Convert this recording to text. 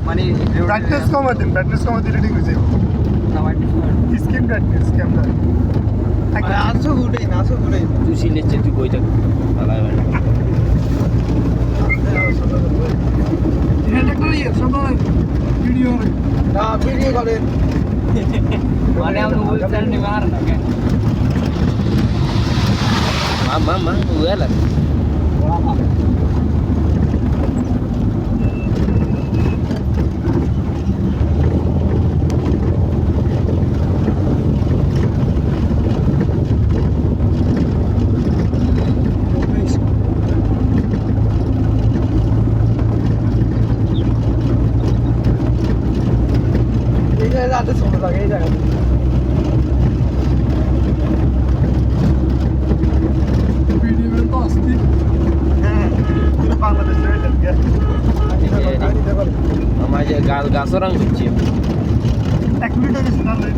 মানে ব্রাইটনেস কমাতে রেডিং হয়ে যাবে স্ক্রিন ব্রাইটনেস ক্যামেরা আসো ঘুরে তুই সিলেছে তুই কই থাক এটা একটা ইয়ে সবাই ভিডিও না ভিডিও করেন মানে আমরা ওয়েবসাইট নিয়ে মার না কেন mama uela এই জায়গাতে সময় লাগে এই জায়গাতে ভিডিও তো আসছে হ্যাঁ বাংলাদেশে mama aja gas orang kecil 1 minute হয়ে গেছে তাহলে